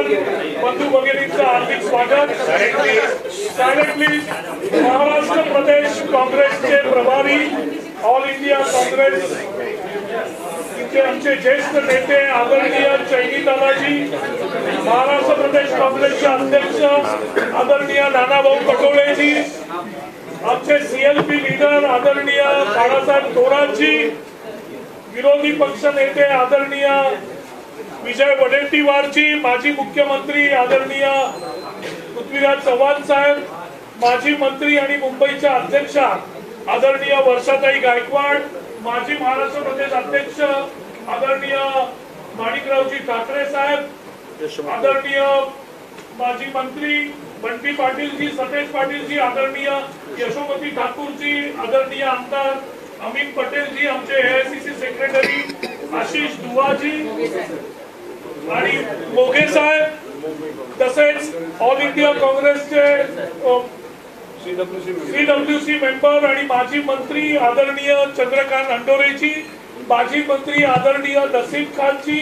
बंधू भगिनींचं हार्दिक स्वागत. Silent please. Maharashtra प्रदेश काँग्रेसचे प्रभारी, ऑल इंडिया काँग्रेस इथे आमचे ज्येष्ठ नेते आदरणीय चैनी दादाजी, महाराष्ट्र प्रदेश काँग्रेसचे अध्यक्ष आदरणीय नानाभाऊ पटोलेजी, आमचे सीएलपी लीडर आदरणीय बाळासाहेब थोरातजी, विरोधी पक्ष नेते आदरणीय विजय वडेट्टीवारजी, माजी मुख्यमंत्री आदरणीय पृथ्वीराज चव्हाण साहेब, माजी मंत्री आणि मुंबईच्या अध्यक्षा आदरणीय वर्षाताई गायकवाड, माजी महाराष्ट्र प्रदेश अध्यक्ष आदरणीय माणिकरावजी ठाकरे साहेब, आदरणीय माजी मंत्री बंटी पाटीलजी, सतेज पाटीलजी, आदरणीय यशोमती ठाकूरजी, आदरणीय आमदार अमित पटेलजी, आमचे एआयसीसी सेक्रेटरी आशिष दुवाजी आणि मोघे साहेब, तसेच ऑल इंडिया काँग्रेसचे सीडब्ल्यूसी मेंबर आणि माजी मंत्री आदरणीय चंद्रकांत अंडोरेजी, माजी मंत्री आदरणीय नसीम खानजी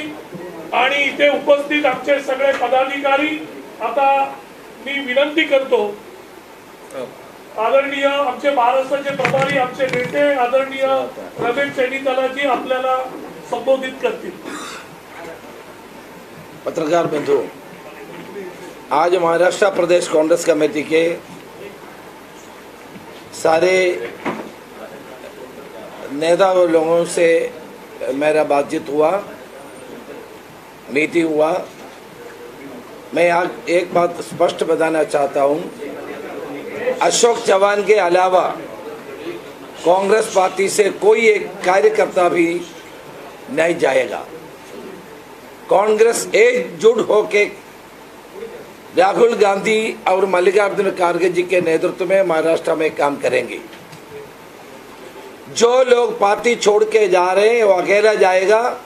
आणि इथे उपस्थित आमचे सगळे पदाधिकारी. आता मी विनंती करतो आदरणीय आमचे महाराष्ट्राचे प्रभारी, आमचे नेते आदरणीय रमेश चैनीतालाजी आपल्याला संबोधित करतील. पत्रकार बंधु, आज महाराष्ट्र प्रदेश कांग्रेस कमेटी के सारे नेता और लोगों से मेरा बातचीत हुआ, मीटिंग हुआ. मैं आज एक बात स्पष्ट बताना चाहता हूं, अशोक चव्हाण के अलावा कांग्रेस पार्टी से कोई एक कार्यकर्ता भी नहीं जाएगा. कांग्रेस एकजुट होकर राहुल गांधी और मल्लिकार्जुन खड़गे जी के नेतृत्व में महाराष्ट्र में काम करेंगे. जो लोग पार्टी छोड़ के जा रहे हैं वो अकेला जाएगा,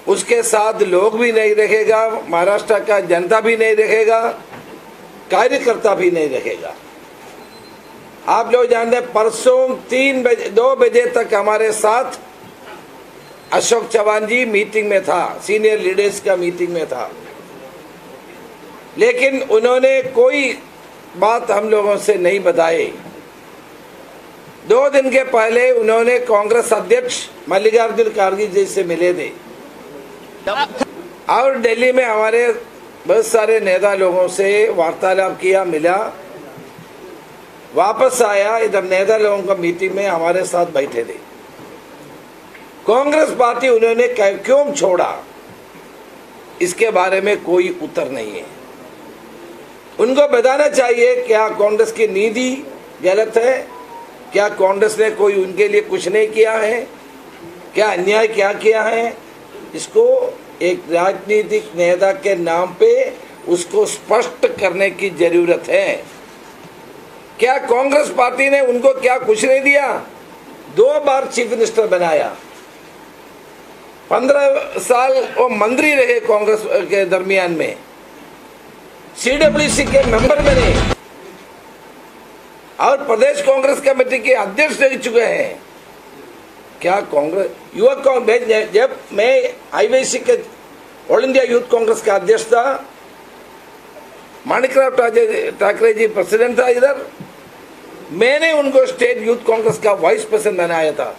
उसके साथ लोग भी नहीं रहेगा, महाराष्ट्र का जनता भी नहीं रहेगा, कार्यकर्ता भी नहीं रहेगा. आप लोग जानते हैं परसों 2 बजे तक हमारे साथ अशोक चव्हाण जी मीटिंग में था, सीनियर लीडर्स का मीटिंग में था, लेकिन उन्होंने कोई बात हम लोगों से नहीं बताई. 2 दिन के पहले उन्होंने कांग्रेस अध्यक्ष मल्लिकार्जुन खड़गे जी से मिले थे और दिल्ली में हमारे बहुत सारे नेता लोगों से वार्तालाप किया, मिला, वापस आया. इधर नेता लोगों का मीटिंग में हमारे साथ बैठे थे. कांग्रेस पार्टी उन्होंने क्यों छोड़ा, इसके बारे में कोई उत्तर नहीं है. उनको बताना चाहिए क्या कांग्रेस की नीति गलत है, क्या कांग्रेस ने कोई उनके लिए कुछ नहीं किया है, क्या अन्याय क्या किया है. इसको एक राजनीतिक नेता के नाम पे उसको स्पष्ट करने की जरूरत है. क्या कांग्रेस पार्टी ने उनको क्या कुछ नहीं दिया? 2 बार चीफ मिनिस्टर बनाया, 15 साल वो मंत्री रहे कांग्रेस के दरमियान में, सीडब्ल्यूसी के मेंबर बने और प्रदेश कांग्रेस कमेटी के अध्यक्ष रह चुके हैं. क्या कांग्रेस युवक कांग्रेस, जब मैं आईवीसी के ऑल इंडिया यूथ कांग्रेस का अध्यक्ष था, माणिकराव ठाकरे जी प्रेसिडेंट था इधर, मैंने उनको स्टेट यूथ कांग्रेस का वाइस प्रेसिडेंट बनाया था.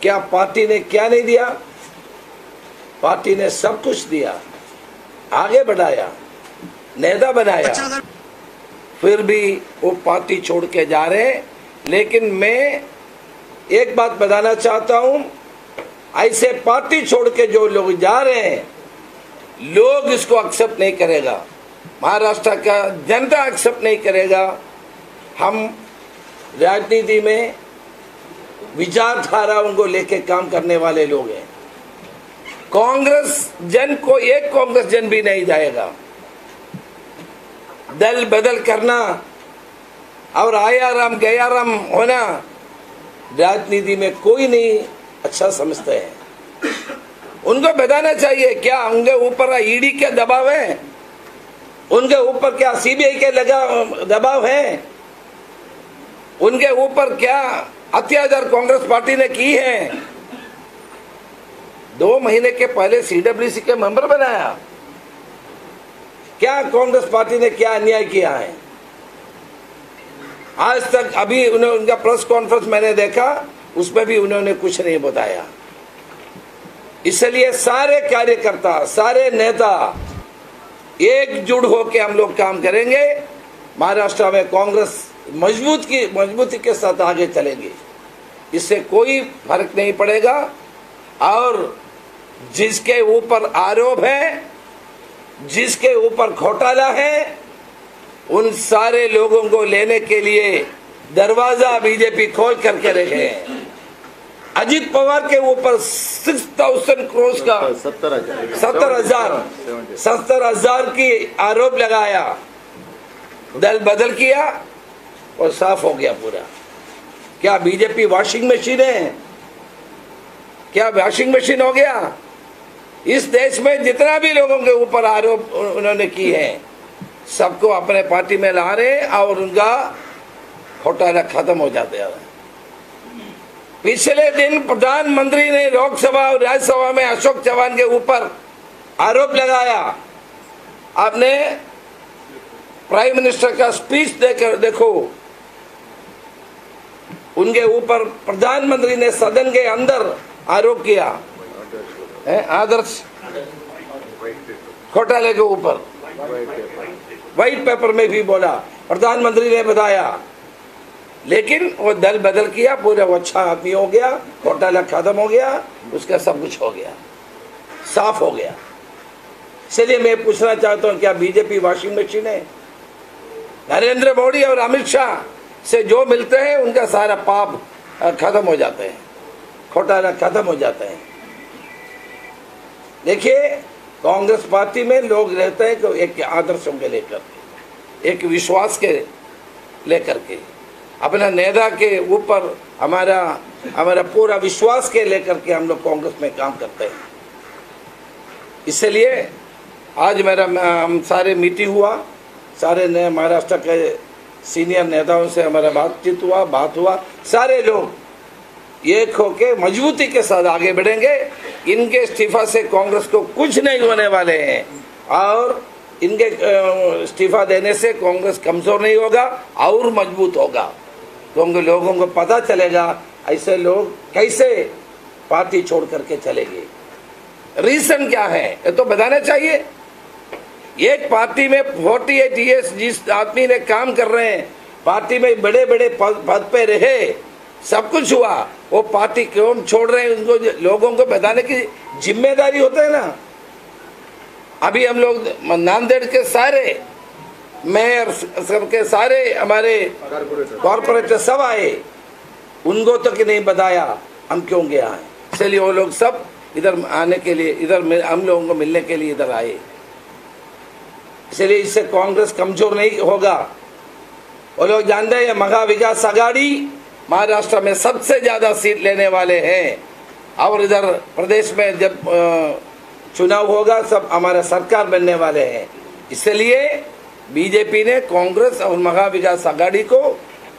क्या पार्टी ने क्या नहीं दिया? पार्टी ने सब कुछ दिया, आगे बढ़ाया, नेता बनाया. फिर भी वो पार्टी छोड़ के जा रहे हैं. लेकिन मैं एक बात बताना चाहता हूं, ऐसे पार्टी छोड़ के जो लोग जा रहे हैं, लोग इसको एक्सेप्ट नहीं करेगा, महाराष्ट्र का जनता एक्सेप्ट नहीं करेगा. हम राजनीति में विचारधाराओं को लेके काम करने वाले लोग हैं. कांग्रेस जन को एक कांग्रेस जन भी नहीं जाएगा. दल बदल करना और आयाराम गयाराम होना राजनीति में कोई नहीं अच्छा समझते हैं. उनको बताना चाहिए क्या उनके ऊपर ईडी के दबाव है, उनके ऊपर क्या सीबीआई के दबाव है, उनके ऊपर क्या अत्याचार कांग्रेस पार्टी ने की है. 2 महीने के पहले सीडब्ल्यूसी के मेंबर बनाया, क्या कांग्रेस पार्टी ने क्या अन्याय किया है आज तक? अभी उनका प्रेस कॉन्फ्रेंस मैंने देखा, उसमें भी उन्होंने कुछ नहीं बताया। इसलिए सारे कार्यकर्ता, सारे नेता एकजुट होकर हम लोग काम करेंगे। महाराष्ट्र में कांग्रेस मजबूती के साथ आगे चलेंगे, इससे कोई फर्क नहीं पड़ेगा। और जिसके ऊपर आरोप है, जिसके ऊपर घोटाला है, उन सारे लोगों को लेने के लिए दरवाजा बीजेपी खोल करके रखे हैं। अजित पवार के ऊपर 6,000 करोड़ का 70,000 की आरोप लगाया, दल बदल किया और साफ हो गया पूरा। क्या बीजेपी वॉशिंग मशीन है? क्या वॉशिंग मशीन हो गया? इस देश में जितना भी लोगों के ऊपर आरोप उन्होंने किए हैं, सबको अपने पार्टी में ला रहे और उनका घोटाला खत्म हो जाते हैं। पिछले दिन प्रधानमंत्री ने लोकसभा और राज्यसभा में अशोक चव्हाण के ऊपर आरोप लगाया। आपने प्राइम मिनिस्टर का स्पीच देकर देखो, उनके ऊपर प्रधानमंत्री ने सदन के अंदर आरोप किया आदर्श घोटाले के ऊपर। व्हाइट पेपर में भी बोला, प्रधानमंत्री ने बताया, लेकिन वो दल बदल किया, पूरा वो अच्छा आदमी हो गया, घोटाला खत्म हो गया, उसका सब कुछ हो गया, साफ हो गया। इसलिए मैं पूछना चाहता हूं, क्या बीजेपी वॉशिंग मशीन है? नरेंद्र मोदी और अमित शाह से जो मिलते हैं उनका सारा पाप खत्म हो जाते हैं, घोटाला खत्म हो जाते हैं। देखिए, कांग्रेस पार्टी में लोग रहते हैं कि एक आदर्शों के लेकर, एक विश्वास के लेकर के, अपना नेता के ऊपर हमारा पूरा विश्वास के लेकर के हम लोग कांग्रेस में काम करते हैं। इसलिए आज हम सारे मीटिंग हुआ, सारे महाराष्ट्र के सीनियर नेताओं से हमारा बात हुआ। सारे लोग एक होके मजबूती के साथ आगे बढ़ेंगे। इनके इस्तीफा से कांग्रेस को कुछ नहीं होने वाले हैं और इनके इस्तीफा देने से कांग्रेस कमजोर नहीं होगा और मजबूत होगा, क्योंकि लोगों को पता चलेगा ऐसे लोग कैसे पार्टी छोड़ करके चलेंगे। रीजन क्या है ये तो बताना चाहिए। एक पार्टी में 48 ईयर्स जिस आदमी ने काम कर रहे हैं, पार्टी में बड़े बड़े पद पे रहे, सब कुछ हुआ, वो पार्टी क्यों छोड़ रहे हैं, उनको लोगों को बताने की जिम्मेदारी होता है ना। अभी हम लोग नांदेड़ के सारे मेयर सबके सारे हमारे कॉर्पोरेटर सब आए, उनको तो कि नहीं बताया हम क्यों गया है। इसलिए वो लोग सब इधर आने के लिए, इधर हम लोगों को मिलने के लिए इधर आए। इसलिए इससे कांग्रेस कमजोर नहीं होगा। वो लोग जानते हैं महा विकास आघाड़ी महाराष्ट्र में सबसे ज्यादा सीट लेने वाले हैं और इधर प्रदेश में जब चुनाव होगा सब हमारा सरकार बनने वाले हैं। इसलिए बीजेपी ने कांग्रेस और महा विकास आघाड़ी को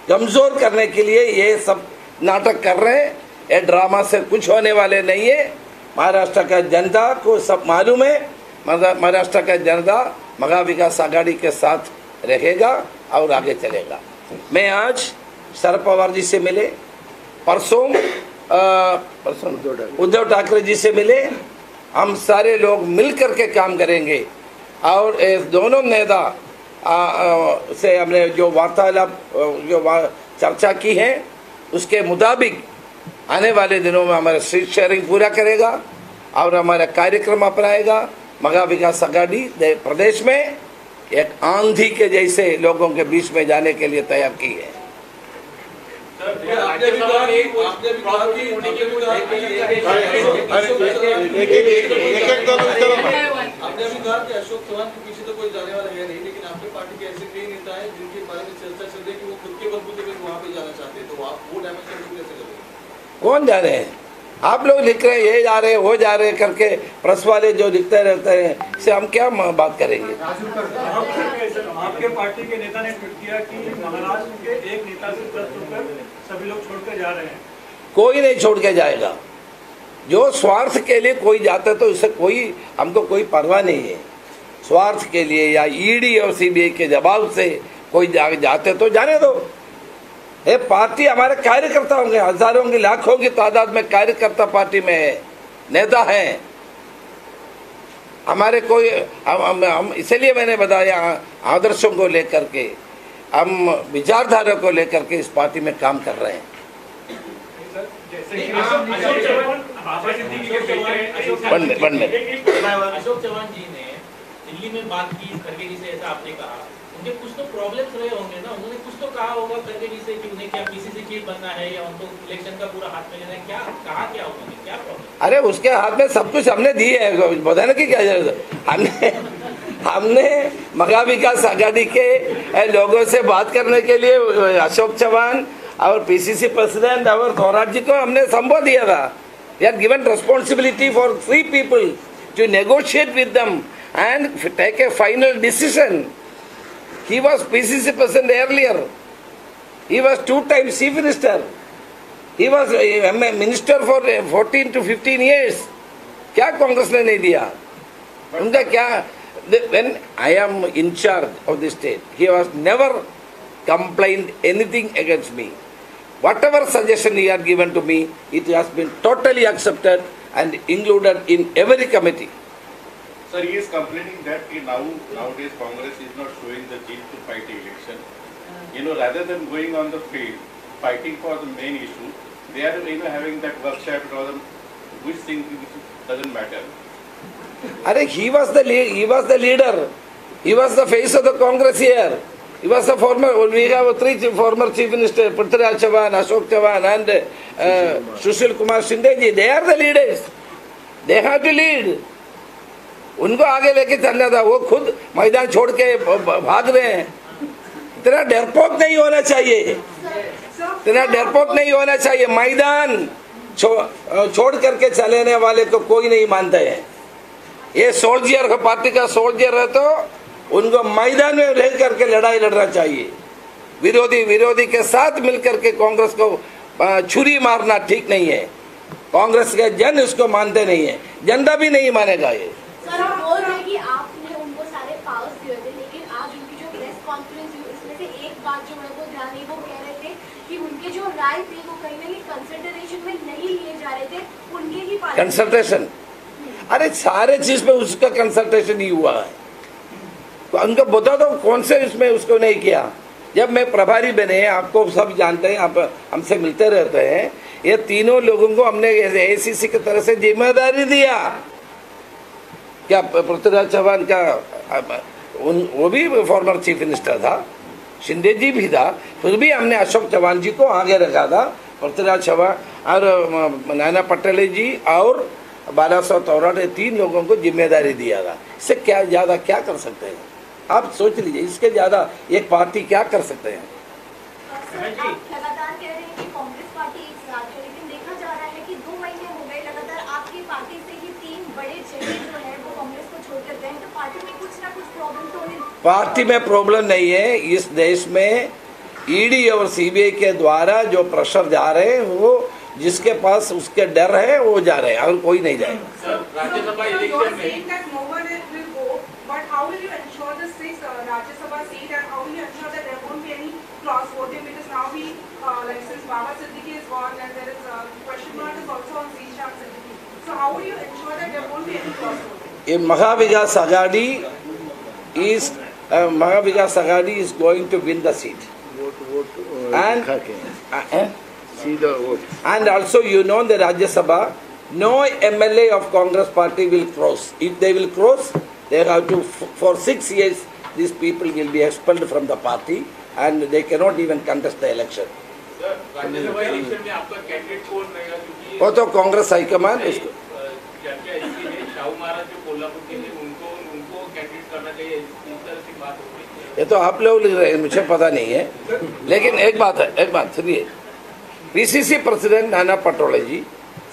कमजोर करने के लिए ये सब नाटक कर रहे हैं। ये ड्रामा से कुछ होने वाले नहीं है। महाराष्ट्र का जनता को सब मालूम है, महाराष्ट्र का जनता महा विकास आघाड़ी के साथ रहेगा और आगे चलेगा। मैं आज शरद पवार जी से मिले, परसों उद्धव ठाकरे जी से मिले। हम सारे लोग मिल करके काम करेंगे और दोनों नेता से हमने जो वार्तालाप चर्चा की है उसके मुताबिक आने वाले दिनों में हमारा सीट शेयरिंग पूरा करेगा और हमारा कार्यक्रम अपनाएगा। महा विकास आघाड़ी प्रदेश में एक आंधी के जैसे लोगों के बीच में जाने के लिए तैयार की है। आपने भी कहा कि अशोक चव्हाण के पीछे तो कोई जाने वाला है नहीं, लेकिन आपकी पार्टी के ऐसे कई नेता हैं जिनके बारे में चर्चा चल रही है कि वो खुद के बलबूते पे वहां पे जाना चाहते हैं, तो आप वो डायमेंशन कैसे करोगे? कौन जा रहे हैं? आप लोग लिख रहे हैं ये जा रहे वो जा रहे करके, प्रेस वाले जो लिखते रहते हैं, इससे हम क्या बात करेंगे? आपके पार्टी के नेता ने ट्वीट किया कि महाराष्ट्र के एक नेता से 10 रुपये सभी लोग छोड़कर जा रहे हैं। कोई नहीं छोड़ के जाएगा। जो स्वार्थ के लिए कोई जाता है तो इससे कोई हमको कोई परवाह नहीं है। स्वार्थ के लिए या ईडी और सीबीआई के दबाव से कोई जाते तो जाने दो। ये पार्टी हमारे कार्यकर्ता होंगे, हजारों की लाखों की तादाद में कार्यकर्ता पार्टी में है, नेता हैं हमारे। कोई हम इसलिए मैंने बताया आदर्शों को लेकर के, हम विचारधारा को लेकर के इस पार्टी में काम कर रहे हैं। अशोक चौहान जी ने दिल्ली में बात की खड़गे जी से, ऐसा आपने कहा, उनके कुछ तो प्रॉब्लम्स रहे होंगे ना, उन्होंने कुछ तो कहा होगा खड़गे जी से कि उन्हें क्या पीसीसी चीफ बनना है या उनको इलेक्शन का पूरा हाथ में लेना है, क्या कहा, क्या उन्होंने, क्या प्रॉब्लम? अरे उसके हाथ में सब कुछ हमने दी है, बताने की क्या जरूरत है। हमने महा विकास आघाड़ी के लोगों से बात करने के लिए अशोक चौहान और पीसीसी प्रेसिडेंट और थोराट जी को हमने संबोध दिया था। We are given responsibility for 3 people to negotiate with them and take a final decision. He was PCC president earlier. He was 2 times chief minister. He was a minister for 14 to 15 years. क्या कांग्रेस ने नहीं दिया उनका? क्या when I am in charge of the state, he was never complained anything against me. Whatever suggestion he had given to me, it has been totally accepted and included in every committee. Sir, he is complaining that nowadays Congress is not showing the zeal to fight the election. Rather than going on the field, fighting for the main issue, they are having that workshop or which thing doesn't matter. He was the leader. He was the face of the Congress here. He was the we have 3 former chief ministers, Prithviraj Chauhan, Ashok Chauhan and Sushil Kumar Shinde ji. They are the leaders. They have to lead. उनको आगे लेके चलना था, वो खुद मैदान छोड़ के भाग रहे हैं। इतना डरपोक नहीं होना चाहिए, इतना डरपोक नहीं होना चाहिए। मैदान छोड़ करके चलने वाले को कोई नहीं मानता है। ये सोल्जर, पार्टी का सोल्जर है तो उनको मैदान में रह करके लड़ाई लड़ना चाहिए। विरोधी के साथ मिलकर के कांग्रेस को छुरी मारना ठीक नहीं है। कांग्रेस के जन इसको मानते नहीं है, जनता भी नहीं मानेगा ये। सर, आप बोल रहे हैं कि आपने उनको सारे पावर्स दिए थे, लेकिन आज उनकी जो प्रेस कॉन्फ्रेंस हुई उसमें से एक बात जो मेरे को ध्यान नहीं, वो कह रहे थे कि उनके जो राय थे वो कहीं ना कहीं कंसिडरेशन में नहीं लिए जा रहे थे, उनके ही कंसल्टेशन। अरे सारे चीज में उसका कंसल्टेशन ही हुआ है, उनको बता दो कौन से इसमें उसको नहीं किया। जब मैं प्रभारी बने, आपको सब जानते हैं, आप हमसे मिलते रहते हैं, ये तीनों लोगों को हमने एसीसी की तरफ से जिम्मेदारी दिया। क्या पृथ्वीराज चौहान का वो भी फॉर्मर चीफ मिनिस्टर था, शिंदे जी भी था, फिर भी हमने अशोक चौहान जी को आगे रखा था। पृथ्वीराज चौहान और नाना पटेल जी और बालासाहेब थोराट, 3 लोगों को जिम्मेदारी दिया था। इससे क्या ज्यादा क्या कर सकते हैं आप सोच लीजिए, इसके ज्यादा एक पार्टी क्या कर सकते हैं? लगातार कह रहे हैं कि कांग्रेस पार्टी एक साथ है, लेकिन देखा जा रहा है कि 2 महीने हो गए लगातार आपकी पार्टी से ही 3 बड़े चेहरे जो है वो कांग्रेस को छोड़कर गए, तो पार्टी में कुछ ना कुछ प्रॉब्लम तो है। पार्टी में प्रॉब्लम नहीं है। इस देश में ईडी और सीबीआई के द्वारा जो प्रेशर जा रहे हैं, वो जिसके पास उसके डर है वो जा रहे हैं, और कोई नहीं जाएगा। राज्यसभा इलेक्शन में But how will you ensure the 6 Rajya Sabha seat, and how will you ensure that there won't be any cross voting? Because now since Baba Siddiqui is gone, and there is a question mark is also on Zishan Siddiqui. So how will you ensure that there won't be any cross voting? In Maha Vikas Aghadi is going to win the seat. And also the Rajya Sabha, no MLA of Congress party will cross. If they will cross, they have to, for 6 years, these people will be expelled from the party and they cannot even contest the election. Sir, Rajya Sabha election में आपका candidate कौन रहेगा? क्योंकि वो तो Congress high command इसको चर्चा इसकी है, शाहू महाराज जो कोल्हापुर के थे उनको कैंडिडेट करना चाहिए, इस तरह की बात हो रही है। ये तो आप लोग लिख रहे हैं, मुझे पता नहीं है, लेकिन एक बात सुनिए। PCC president Nana Patole ji,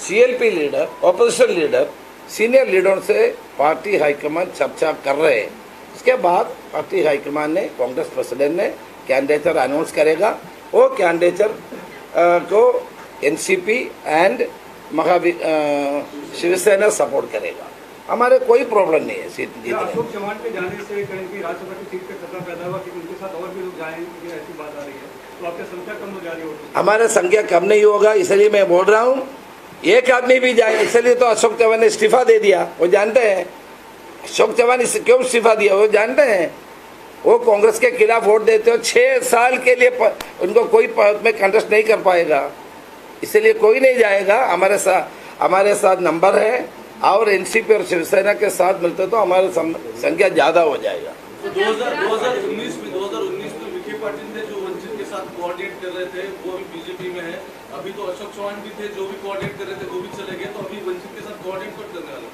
CLP leader, opposition leader, senior लीडरों से पार्टी हाईकमान चर्चा कर रहे हैं। इसके बाद पार्टी हाईकमान ने, कांग्रेस प्रेसिडेंट ने कैंडिडेटर अनाउंस करेगा। वो कैंडिडेटर को एनसीपी एंड शिवसेना सपोर्ट करेगा हमारे कोई प्रॉब्लम नहीं है सीट क्या जीतने। अशोक चौहान के जाने से कहीं की राज्यसभा की सीट पे खतरा पैदा हुआ कि उनके साथ और भी लोग जाएंगे, ऐसी बात आ रही है, तो आपकी संख्या कम हो जा रही होगी? हमारा संख्या कम नहीं होगा, इसलिए मैं बोल रहा हूँ एक आदमी भी जाए, इसलिए तो अशोक चौहान ने इस्तीफा दे दिया। वो जानते हैं अशोक चौहान क्यों इस्तीफा दिया, वो जानते हैं। वो कांग्रेस के खिलाफ वोट देते हो, 6 साल के लिए उनको कोई पद में कंटेस्ट नहीं कर पाएगा, इसलिए कोई नहीं जाएगा। हमारे साथ नंबर है और एनसीपी और शिवसेना के साथ मिलते तो हमारी संख्या ज्यादा हो जाएगा। 2019 में विखे पाटिल थे जो वंचित के साथ कोऑर्डिनेट कर रहे थे, वो अभी बीजेपी में है। अभी तो अशोक चौहान भी थे जो भी कोऑर्डिनेट कर रहे थे, वो भी चले गए, तो अभी वंचित के साथ कोऑर्डिनेट कौन करने वाला?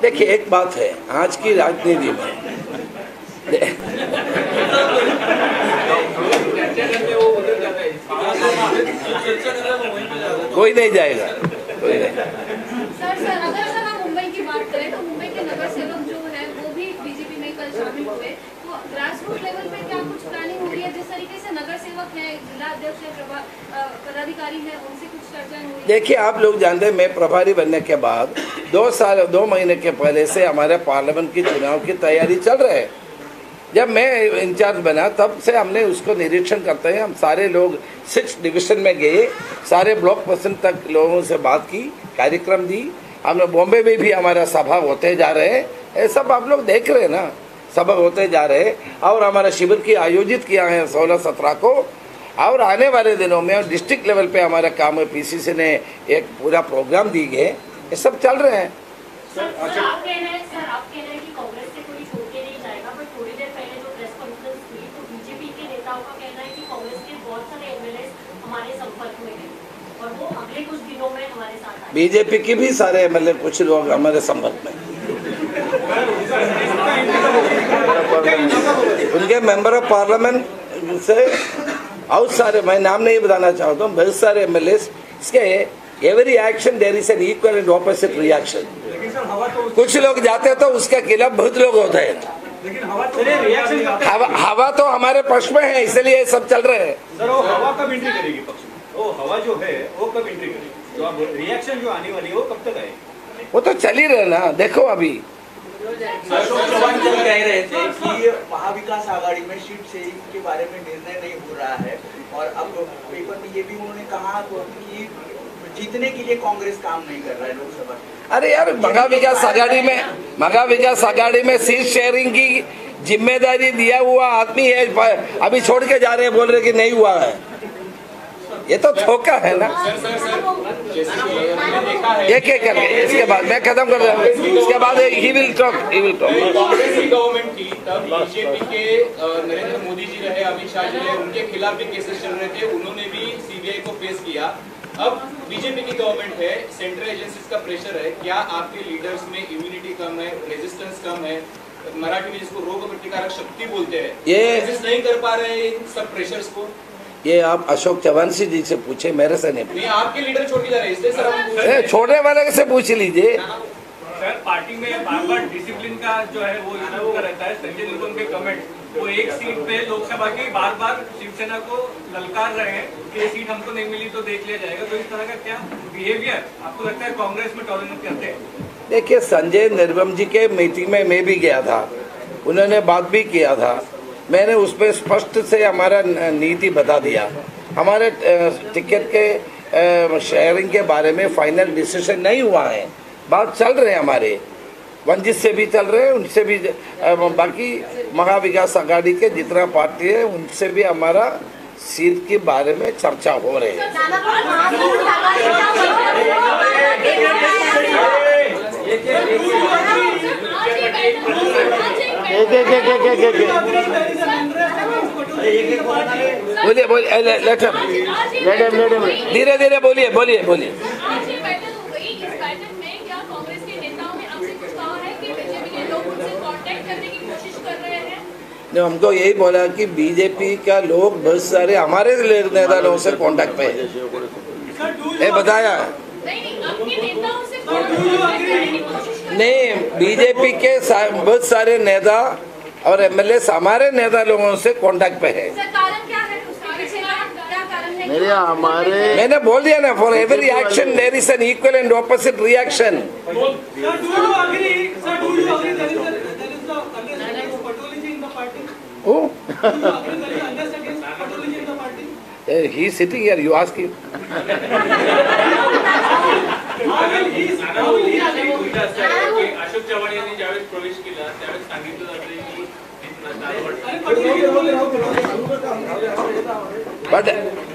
देखिए एक बात है, आज की राजनीति में कोई नहीं जाएगा, कोई नहीं। सर अगर हम मुंबई की बात करें तो मुंबई के नगर सेवक जो है वो भी बीजेपी में कल शामिल हुए, तो ग्रास रूट लेवल पे क्या कुछ प्लानिंग हो रही है? जिस तरीके से नगर सेवक है, जिला अध्यक्ष है, पदाधिकारी है, उनसे कुछ चर्चा हो रही है? देखिए आप लोग जानते हैं, मैं प्रभारी बनने के बाद 2 महीने के पहले से हमारे पार्लियामेंट की चुनाव की तैयारी चल रही है। जब मैं इंचार्ज बना तब से हमने उसको निरीक्षण करते हैं। हम सारे लोग 6 डिवीजन में गए, सारे ब्लॉक पर्सन तक लोगों से बात की, कार्यक्रम दी। हमने बॉम्बे में भी हमारा सभा होते जा रहे हैं, ये सब आप लोग देख रहे हैं ना, सभा होते जा रहे हैं। और हमारा शिविर की आयोजित किया है 16-17 को, और आने वाले दिनों में डिस्ट्रिक्ट लेवल पे हमारा काम है। पीसीसी ने एक पूरा प्रोग्राम दी गए, ये सब चल रहे हैं। सर आप कह रहे हैं कि कांग्रेस से कोई छोड़ के नहीं जाएगा, बट थोड़ी देर पहले जो प्रेस कॉन्फ्रेंस हुई तो बीजेपी के नेताओं का कहना है कि कांग्रेस के बहुत सारे एमएलए हमारे संपर्क में हैं और वो अगले कुछ दिनों में हमारे साथ आएंगे। बीजेपी की भी सारे एमएलए कुछ लोग हमारे संपर्क में, उनके मेंबर ऑफ पार्लियामेंट से और सारे, मैं नाम नहीं बताना चाहता हूँ, बहुत सारे एमएलए इसके every action there is an equal and opposite reaction. लेकिन सर हवा तो कुछ लोग जाते हैं तो उसके खिलाफ बहुत लोग होते हैं। लेकिन हवा तो हमारे पक्ष में है, इसलिए ये सब चल रहे हैं। सर वो हवा कब एंट्री करेगी पक्ष में? वो हवा जो है वो कब एंट्री करेगी? जो अब रिएक्शन जो आने वाली है वो कब तक आएगी? वो तो चल ही रहे ना, देखो अभी अशोक चौहान कल कह रहे थे कि महाविकास आघाड़ी में सीट शेयरिंग के बारे में निर्णय नहीं हो रहा है, और अब पेपर में ये भी उन्होंने कहा कि जीतने के लिए कांग्रेस काम नहीं कर रहा है लोकसभा। अरे यार महाविकास आघाड़ी में सीट शेयरिंग की जिम्मेदारी दिया हुआ आदमी है, अभी छोड़ के जा रहे हैं, बोल रहे कि नहीं हुआ है। ये तो धोखा है ना। एक एक करके इसके बाद मैं खत्म कर रहा हूँ, इसके बाद ही विल टॉक। कांग्रेस की गवर्नमेंट थी तब बीजेपी के नरेंद्र मोदी जी रहे, अमित शाह जी रहे, उनके खिलाफ भी केसेस चल रहे थे, उन्होंने भी सीबीआई को फेस किया। अब बीजेपी की गवर्नमेंट है, सेंट्रल एजेंसीज का प्रेशर है, क्या आपके लीडर्स में इम्यूनिटी कम है, रेजिस्टेंस कम है, मराठी में जिसको रोग प्रतिकारक शक्ति बोलते हैं, ये रेजिस्ट नहीं कर पा रहे हैं इन सब प्रेशर्स को? ये आप अशोक चौहान जी से पूछे, मेरे से नहीं। आपके लीडर छोड़ के जा रहे हैं, इसलिए सर हम छोड़ने वाले से पूछ लीजिए। सर पार्टी में बार-बार डिसिप्लिन का जो है वो इशू का रहता है। संजय निरुपम के कमेंट, वो एक सीट पे लोकसभा की बार-बार शिवसेना को ललकार रहे हैं कि ये सीट हमको नहीं मिली तो देख लिया जाएगा, तो इस तरह का क्या बिहेवियर आपको लगता है कांग्रेस में टॉलरेट करते हैं? देखिए संजय निरुपम जी के मीटिंग में मैं भी गया था, उन्होंने बात भी किया था, मैंने उस पर स्पष्ट से हमारा नीति बता दिया। हमारे टिकट के शेयरिंग के बारे में फाइनल डिसीजन नहीं हुआ है, बात चल रहे हैं, हमारे वंचित से भी चल रहे हैं, उनसे भी, बाकी महाविकास आघाड़ी के जितना पार्टी है उनसे भी हमारा सीट के बारे में चर्चा हो रही है। बोलिए धीरे धीरे बोलिए। हमको यही बोला कि बीजेपी का लोग बहुत सारे हमारे नेता लोगों से कांटेक्ट पे है, बताया नहीं। बीजेपी के बहुत सारे नेता और एमएलए हमारे नेता लोगों से कांटेक्ट पे है। मेरे हमारे मैंने बोल दिया ना, for every action there is an equal and opposite reaction. Oh, he is sitting here. You ask him. Ashok Chavan यांनी ज्यावेळेस प्रवेश केला त्यावेळेस सांगितलं जातं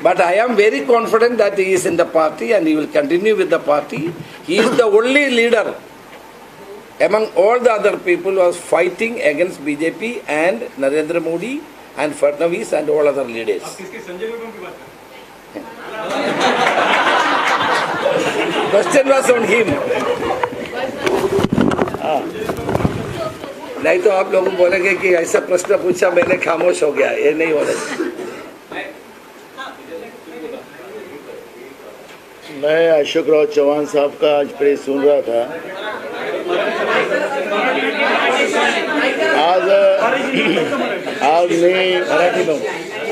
But I am very confident that he is in the party and he will continue with the party. He is the only leader among all the other people who was fighting against BJP and Narendra Modi and Fadnavis and all other leaders. Question was on him. नहीं तो आप लोग बोलेंगे कि ऐसा प्रश्न पूछा मैंने खामोश हो गया. ये नहीं होना. मैं अशोकराव चौहान साहब का आज प्रेस सुन रहा था.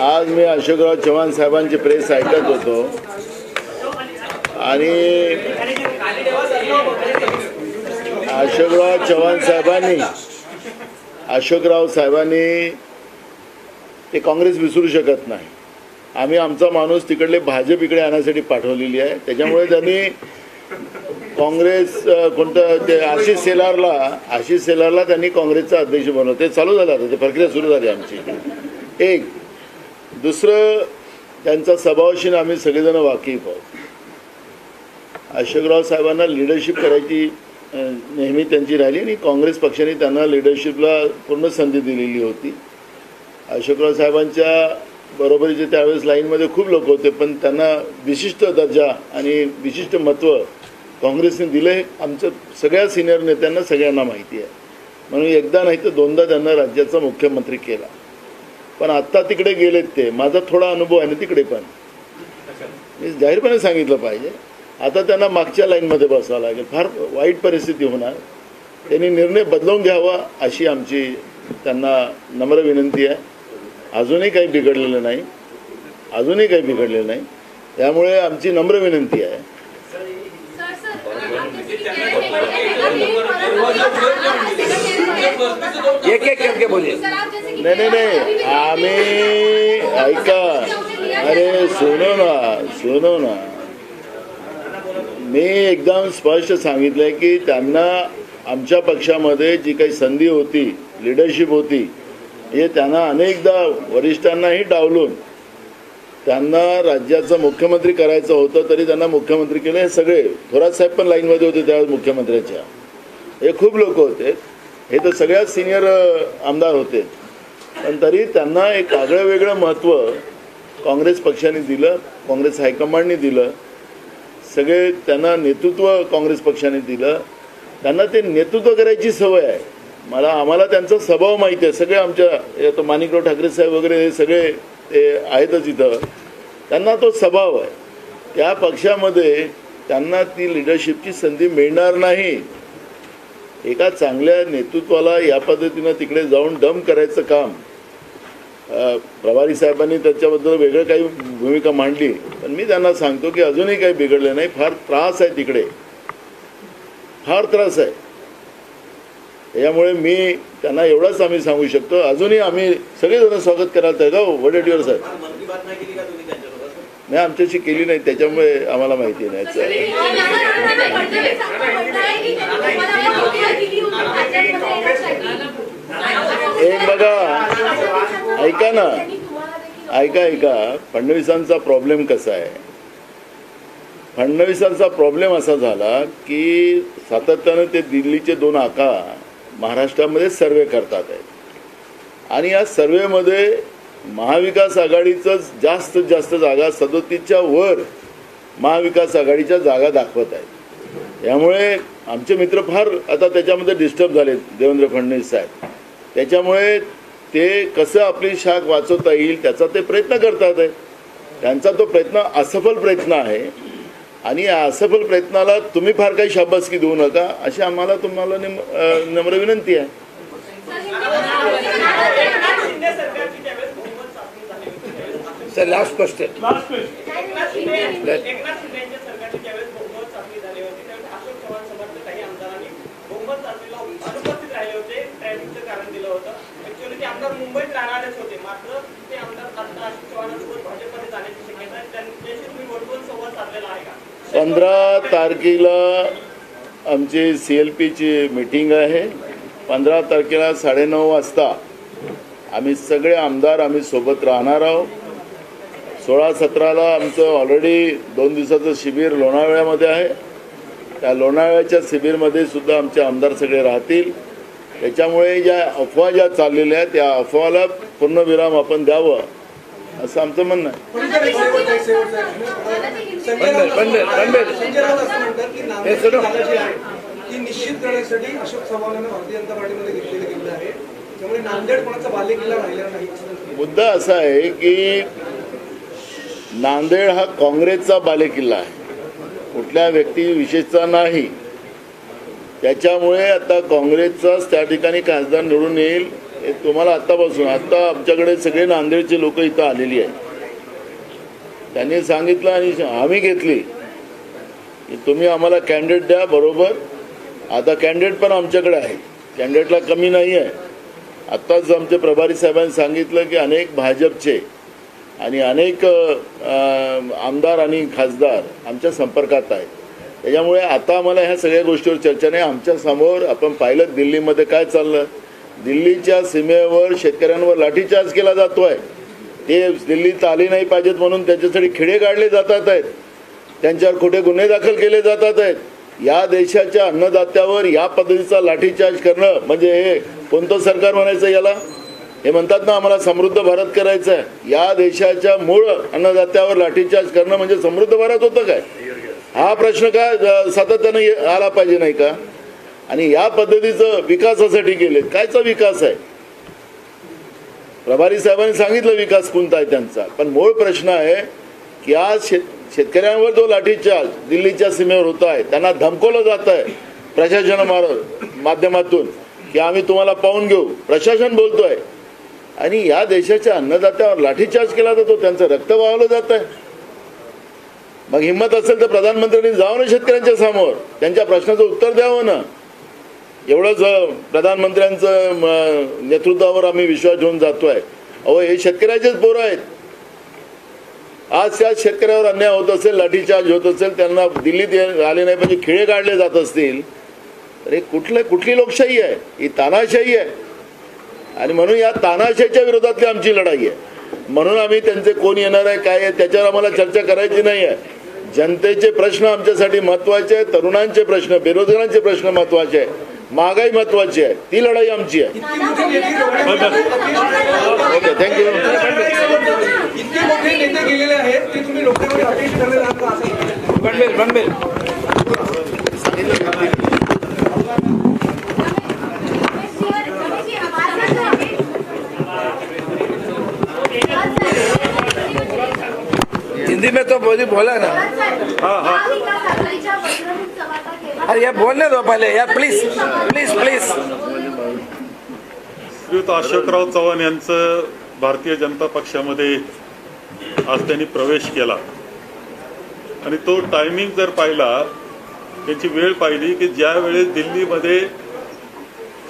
आज मी अशोकराव चव्हाण साहेबांची प्रेस ऐकत होतो आणि अशोकराव साहेबांनी ते काँग्रेस विसरू शकत नाही. आम्ही आमचा माणूस तिकडले भाजप इकडे आणण्यासाठी पाठवलेली आहे. त्याच्यामुळे त्यांनी काँग्रेस कोणतं ते आशिष शेलारला त्यांनी काँग्रेसचा अध्यक्ष बनवलं. ते चालू झालं आता, ते प्रक्रिया सुरू झाली आमची. एक दुसरं त्यांचा स्वभावाशी आम्ही सगळेजण वाकिफ आहोत. अशोकराव साहेबांना लिडरशिप करायची नेहमी त्यांची राहिली आणि काँग्रेस पक्षाने त्यांना लिडरशिपला पूर्ण संधी दिलेली होती. अशोकराव साहेबांच्या बरोबरीचे त्यावेळेस लाईनमध्ये खूप लोक होते, पण त्यांना विशिष्ट दर्जा आणि विशिष्ट महत्त्व काँग्रेसने दिले. आमच्या सगळ्या सिनियर नेत्यांना सगळ्यांना माहिती आहे. म्हणून एकदा नाही तर दोनदा त्यांना राज्याचा मुख्यमंत्री केला. पण आत्ता तिकडे गेलेत ते. माझा थोडा अनुभव आहे ना तिकडे, पण मी जाहीरपणे सांगितलं पाहिजे. आता त्यांना मागच्या लाईनमध्ये बसावं लागेल. फार वाईट परिस्थिती होणार. त्यांनी निर्णय बदलवून घ्यावा अशी आमची त्यांना नम्र विनंती आहे. अजूनही काही बिघडलेलं नाही. त्यामुळे आमची नम्र विनंती आहे. एक करके बोलिए. नाही आम्ही ऐका. अरे सुनो ना मी एकदम स्पष्ट सांगितलंय की त्यांना आमच्या पक्षामध्ये जी काही संधी होती, लिडरशिप होती, हे त्यांना अनेकदा वरिष्ठांनाही डावलून त्यांना राज्याचा मुख्यमंत्री करायचं होतं, तरी त्यांना मुख्यमंत्री केलं. हे सगळे थोरात साहेब पण लाईनमध्ये होते त्यावेळेस मुख्यमंत्र्यांच्या. हे खूप लोक होते. हे तर सगळ्यात सिनियर आमदार होते. पण तरी त्यांना एक आगळं वेगळं महत्त्व काँग्रेस पक्षाने दिलं, काँग्रेस हायकमांडने दिलं. सगळे त्यांना नेतृत्व काँग्रेस पक्षाने दिलं. त्यांना ते नेतृत्व करायची सवय आहे. आम्हाला त्यांचा स्वभाव माहिती आहे. सगळे आमच्या माणिकराव ठाकरे साहेब वगैरे हे सगळे ते आहेतच इथं. त्यांना तो स्वभाव आहे. त्या पक्षामध्ये त्यांना ती लिडरशिपची संधी मिळणार नाही. एका चांगल्या नेतृत्वाला या पद्धतीनं तिकडे जाऊन डम करायचं काम प्रभारी साहेबांनी त्याच्याबद्दल वेगळं काही भूमिका मांडली. पण मी त्यांना सांगतो की अजूनही काही बिघडलं नाही. फार त्रास आहे तिकडे, फार त्रास आहे. त्यामुळे मी त्यांना एवढंच आम्ही सांगू शकतो. अजूनही आम्ही सगळेजण स्वागत करायला तयार आहोत. वडेट्टीवार साहेब नाही आमच्याशी केली नाही, त्याच्यामुळे आम्हाला माहिती नाही. एक बघा, ऐका फडणवीसांचा प्रॉब्लेम कसा आहे. फडणवीसांचा प्रॉब्लेम असा झाला की सातत्यानं ते दिल्लीचे 2 आका महाराष्ट्रामध्ये सर्वे करतात आहेत आणि या सर्वेमध्ये महाविकास आघाडीचं जास्तीत जास्त जागा 37च्या वर महाविकास आघाडीच्या जागा दाखवत आहेत. त्यामुळे आमचे मित्र फार आता त्याच्यामध्ये डिस्टर्ब झाले, देवेंद्र फडणवीस साहेब. त्याच्यामुळे ते कसं आपली शाख वाचवता येईल त्याचा ते प्रयत्न करतात आहेत. त्यांचा तो प्रयत्न असफल प्रयत्न आहे आणि या असफल प्रयत्नाला तुम्ही फार काही शाबासकी देऊ नका अशी आम्हाला तुम्हाला नम्र विनंती आहे. Last question. एकनाथ शिंदे यांच्या सरकारची ज्यावेळेस बहुमत चाचणी झाली होती त्यावेळेस अशोक चव्हाण समर्थ काही आमदारांनी बहुमत चाचणीला अनुपस्थित राहिले होते, ट्रॅफिकचं कारण दिलं होतं. ऍक्च्युअली ते आमदार मुंबईत राहणारेच होते, मात्र ते आमदार आता अशोक चव्हाणांसोबत भाजपमध्ये जाण्याची शक्यता आहे. त्यांच्याशी तुम्ही वर्तुळ संवाद साधलेला आहे का? 15 तारखेला आमची CLPची मीटिंग आहे. 15 तारखेला 9:30 वाजता आम्ही सगळे आमदार आम्ही सोबत राहणार आहोत. 16-17ला आमचं ऑलरेडी 2 दिवसाचं शिबिर लोणावळ्यामध्ये आहे. त्या लोणावळ्याच्या शिबिरमध्ये सुद्धा आमचे आमदार सगळे राहतील. त्याच्यामुळे ज्या अफवा ज्या चाललेल्या आहेत त्या अफवाला पूर्णविराम आपण द्यावं असं आमचं म्हणणं आहे. निश्चित करण्यासाठी अशोक चव्हाणांना भारतीय जनता पार्टीमध्ये घेतलेले गेलेलं आहे, त्यामुळे नांदेड कोणाचा बालेकिल्ला राहिलेला नाही. मुद्दा असा आहे की नांदेड हा काँग्रेसचा बालेकिल्ला आहे, कुठल्या व्यक्ती विशेषचा नाही. त्याच्यामुळे आता काँग्रेसचाच त्या ठिकाणी खासदार निवडून येईल हे तुम्हाला आत्तापासून आता आमच्याकडे सगळे नांदेडचे लोक इथं आलेली आहेत. त्यांनी सांगितलं आणि आम्ही घेतली की तुम्ही आम्हाला कॅन्डिडेट द्या. बरोबर, आता कॅन्डिडेट पण आमच्याकडे आहे, कॅन्डिडेटला कमी नाही आहे. आत्ताच आमचे प्रभारी साहेबांनी सांगितलं की अनेक भाजपचे आणि अनेक आमदार आणि खासदार आमच्या संपर्कात आहेत. त्याच्यामुळे आता आम्हाला ह्या सगळ्या गोष्टीवर चर्चा नाही. आमच्या समोर आपण पाहिलं दिल्लीमध्ये काय चाललं. दिल्लीच्या सीमेवर शेतकऱ्यांवर लाठीचार्ज केला जातोय. ते दिल्लीत आले नाही पाहिजेत म्हणून त्याच्यासाठी खिडे काढले जातात आहेत, त्यांच्यावर खोटे गुन्हे दाखल केले जातात आहेत. या देशाच्या अन्नदात्यावर या पद्धतीचा लाठीचार्ज करणं म्हणजे हे कोणतं सरकार म्हणायचं याला? हे म्हणतात ना आम्हाला समृद्ध भारत करायचं आहे. या देशाच्या मूळ अन्नदात्यावर लाठीचार्ज करणं म्हणजे समृद्ध भारत होतं काय? हा प्रश्न काय सातत्याने आला पाहिजे नाही का? आणि या पद्धतीचं विकासासाठी केले. कायचा विकास आहे? प्रभारी साहेबांनी सांगितलं विकास कोणता आहे त्यांचा, पण मूळ प्रश्न आहे की आज शेतकऱ्यांवर जो लाठीचार्ज दिल्लीच्या सीमेवर होत आहे, त्यांना धमकवलं जात आहे प्रशासना माध्यमातून की आम्ही तुम्हाला पाहून घेऊ. प्रशासन बोलतोय आणि या देशाच्या अन्नदात्यावर लाठीचार्ज केला जातो, त्यांचं रक्त वाहवलं जात आहे. मग हिंमत असेल तर प्रधानमंत्र्यांनी जावं ना शेतकऱ्यांच्या समोर, त्यांच्या प्रश्नाचं उत्तर द्यावं ना. एवढंच प्रधानमंत्र्यांचं नेतृत्वावर आम्ही विश्वास ठेवून जातोय. अहो हे शेतकऱ्याचेच पोरं आहेत. आज त्या शेतकऱ्यावर अन्याय होत असेल, लाठीचार्ज होत असेल, त्यांना दिल्लीत आले नाही म्हणजे खिळे काढले जात असतील तर हे कुठली लोकशाही आहे? ही तानाशाही आहे. आणि म्हणून या तानाशाहीच्या विरोधातली आमची लढाई आहे. म्हणून आम्ही त्यांचे कोण येणार आहे काय आहे त्याच्यावर आम्हाला चर्चा करायची नाही आहे. जनतेचे प्रश्न आमच्यासाठी महत्वाचे आहेत. तरुणांचे प्रश्न, बेरोजगारांचे प्रश्न महत्वाचे आहे, महागाई महत्वाची आहे. ती लढाई आमची आहे. Okay, thank you. इतके मोठे नेते गेलेले आहेत ते तुम्ही लोकांमध्ये अपेक्षा करले जात का? असं बनबेल हिंदी में तो बोला ना. हाँ. अरे यार बोलने दो पहले यार, प्लीज प्लीज प्लीज. श्रीयुत अशोकराव चव्हाण यांचं भारतीय जनता पक्षामध्ये आज त्यांनी प्रवेश केला आणि तो टायमिंग जर पाहिला, त्याची वेळ पाहिली की ज्या वेळेस दिल्लीमध्ये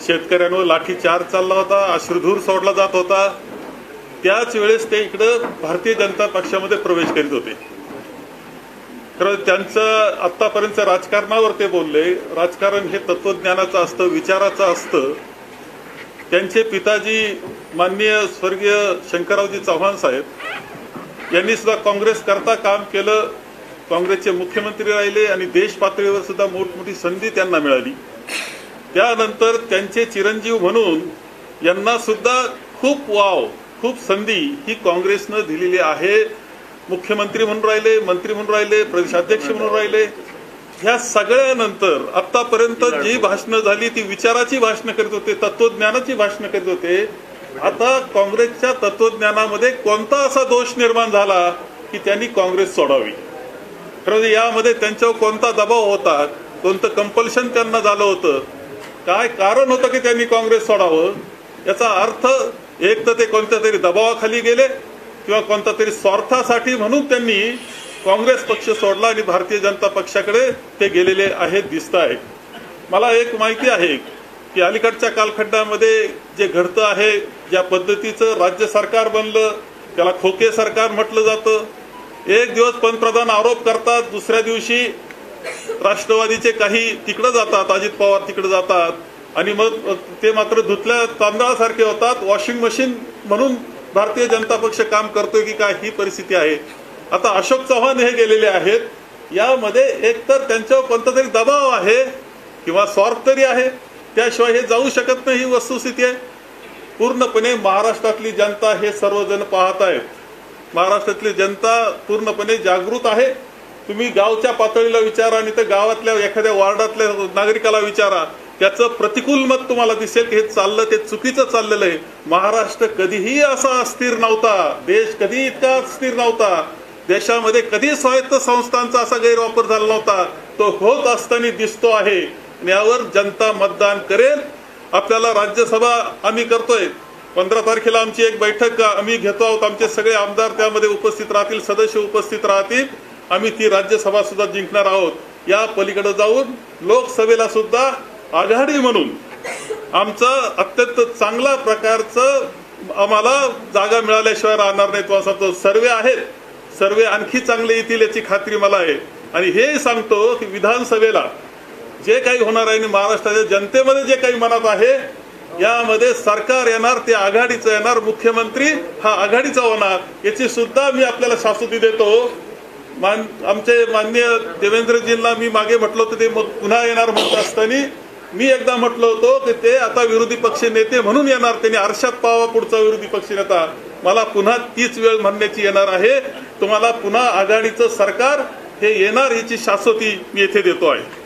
शेतकऱ्यांवर लाठीचार्ज चालला होता, अश्रुधूर सोडला जात होता, त्याच वेळेस ते इकडं भारतीय जनता पक्षामध्ये प्रवेश करीत होते. खरं त्यांचं आतापर्यंत राजकारणावर ते बोलले. राजकारण हे तत्वज्ञानाचं असतं, विचाराचं असतं. त्यांचे पिताजी माननीय स्वर्गीय शंकररावजी चव्हाण साहेब यांनी सुद्धा काँग्रेस करता काम केलं, काँग्रेसचे मुख्यमंत्री राहिले आणि देश पातळीवर सुद्धा मोठमोठी संधी त्यांना मिळाली. त्यानंतर त्यांचे चिरंजीव म्हणून यांना सुद्धा खूप संधी ही काँग्रेसनं दिलेली आहे. मुख्यमंत्री म्हणून राहिले, मंत्री म्हणून राहिले, प्रदेशाध्यक्ष म्हणून राहिले. ह्या सगळ्यानंतर आतापर्यंत जी भाषणं झाली ती विचाराची भाषणं करीत होते, तत्वज्ञानाची भाषणं करीत होते. आता काँग्रेसच्या तत्वज्ञानामध्ये कोणता असा दोष निर्माण झाला की त्यांनी काँग्रेस सोडावी? खरं यामध्ये त्यांच्यावर कोणता दबाव होता, कोणतं कंपल्शन त्यांना झालं होतं, काय कारण होतं की त्यांनी काँग्रेस सोडावं? याचा अर्थ एक तर ते कोणत्या तरी दबावाखाली गेले किंवा कोणत्या तरी स्वार्थासाठी म्हणून त्यांनी काँग्रेस पक्ष सोडला आणि भारतीय जनता पक्षाकडे ते गेलेले आहेत दिसत आहे. मला एक माहिती आहे की अलीकडच्या कालखंडामध्ये जे घडतं आहे, ज्या पद्धतीचं राज्य सरकार बनलं त्याला खोके सरकार म्हटलं जातं. एक दिवस पंतप्रधान आरोप करतात, दुसऱ्या दिवशी राष्ट्रवादीचे काही तिकडे जातात, अजित पवार तिकडे जातात आणि मग ते मात्र धुतल्या तांदळासारखे होतात. वॉशिंग मशीन म्हणून भारतीय जनता पक्ष काम करतोय की काय, ही परिस्थिती आहे. आता अशोक चव्हाण हे गेलेले आहेत, यामध्ये एकतर त्यांच्यावर कोणता तरी दबाव आहे किंवा स्वार्थ तरी आहे, त्याशिवाय हे जाऊ शकत नाही, ही वस्तुस्थिती आहे. पूर्णपणे महाराष्ट्रातली जनता हे सर्वजण पाहत आहेत. महाराष्ट्रातली जनता पूर्णपणे जागृत आहे. तुम्ही गावच्या पातळीला विचारा आणि त्या गावातल्या एखाद्या वार्डातल्या नागरिकाला विचारा, त्याचं प्रतिकूल मत तुम्हाला दिसेल की हे चाललं ते चुकीचं चाललेलं आहे. महाराष्ट्र कधीही असा अस्थिर नव्हता, देश कधी इतका अस्थिर नव्हता, देशामध्ये कधी स्वायत्त संस्थांचा असा गैरवापर झाला नव्हता. तो होत असताना दिसतो आहे. यावर जनता मतदान करेल. आपल्याला राज्यसभा आम्ही करतोय, 15 तारखेला आमची एक बैठक आम्ही घेतो आहोत. आमचे सगळे आमदार त्यामध्ये उपस्थित राहतील, सदस्य उपस्थित राहतील. आम्ही ती राज्यसभा सुद्धा जिंकणार आहोत. या पलीकडे जाऊन लोकसभेला सुद्धा आघाडी म्हणून आमचं अत्यंत चांगल्या प्रकारचं आम्हाला जागा मिळाल्याशिवाय राहणार नाही. तो असा तो सर्वे आहेत, सर्वे आणखी चांगले येतील याची खात्री मला आहे. आणि हे सांगतो की विधानसभेला जे काही होणार आहे, महाराष्ट्राच्या जनतेमध्ये जे काही मनात आहे, यामध्ये सरकार येणार, ते आघाडीचं येणार, मुख्यमंत्री हा आघाडीचा होणार, याची सुद्धा मी आपल्याला शाश्वती देतो. आमचे माननीय देवेंद्रजींना मी मागे म्हटलं होतं ते पुन्हा येणार म्हणत असताना मी एकदा म्हटलं होतं की ते आता विरोधी पक्ष नेते म्हणून येणार, त्यांनी आरशात पाहावा पुढचा विरोधी पक्ष नेता. मला पुन्हा तीच वेळ म्हणण्याची येणार आहे. तुम्हाला पुन्हा आघाडीचं सरकार हे येणार याची शाश्वती मी येथे देतो आहे.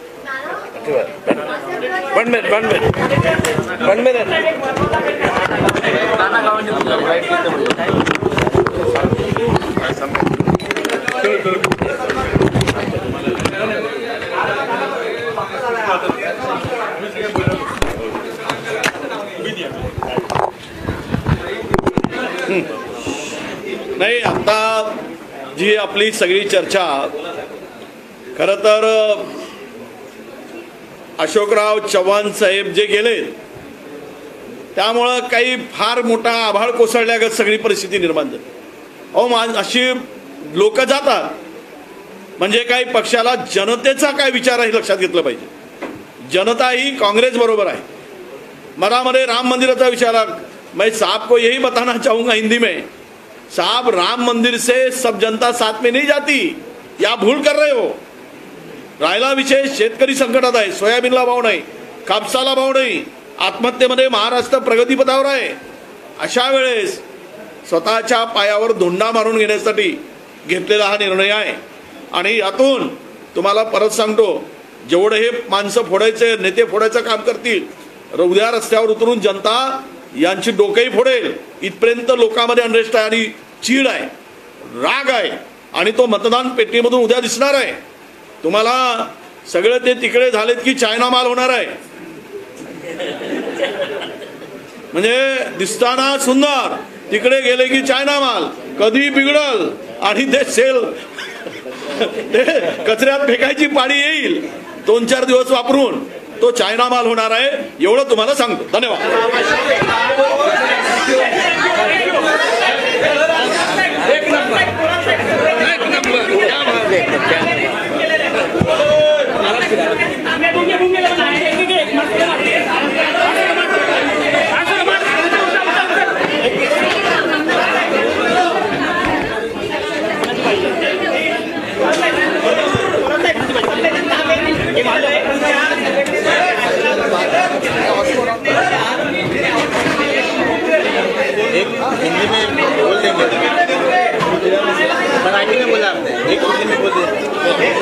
नाही, आता जी आपली सगळी चर्चा खरं तर अशोकराव चव्हाण साहेब जे गेले त्यामुळं काही फार मोठा आभाळ कोसळल्यागत सगळी परिस्थिती निर्माण झाली. अशी लोक जातात म्हणजे काही पक्षाला जनतेचा काय विचार आहे लक्षात घेतलं पाहिजे. जनता ही काँग्रेस बरोबर आहे. मरामध्ये राम मंदिराचा विचार, मैं साहब को यही बताना चाहूंगा हिंदी में, साहब राम मंदिर से सब जनता साथ में नहीं जाती, या भूल कर रहे हो. राहिला विषय शेतकरी संकटात आहे, सोयाबीनला भाव नाही, कापसाला भाव नाही, आत्महत्येमध्ये महाराष्ट्र प्रगतीपथावर आहे. अशा वेळेस स्वतःच्या पायावर धोंडा मारून घेण्यासाठी घेतलेला हा निर्णय आहे. आणि यातून तुम्हाला परत सांगतो, जेवढे हे माणसं फोडायचे, नेते फोडायचं काम करतील, उद्या रस्त्यावर उतरून जनता यांची डोकेही फोडेल. इथपर्यंत लोकांमध्ये अनरेस्ट आहे आणि चीड आहे, राग आहे, आणि तो मतदान पेटीमधून उद्या दिसणार आहे. तुम्हाला सगळे ते तिकडे झालेत की चायना माल होणार आहे. म्हणजे दिसताना सुंदर, तिकडे गेले की चायना माल, कधी बिघडल आणि ते सेल ते कचऱ्यात फेकायची पाळी येईल. 2-4 दिवस वापरून तो चायना माल होणार आहे, एवढं तुम्हाला सांगतो. धन्यवाद. हिंदी में बोल देंगे, मराठी में बोला आपने, एक हिंदी में बोल देंगे.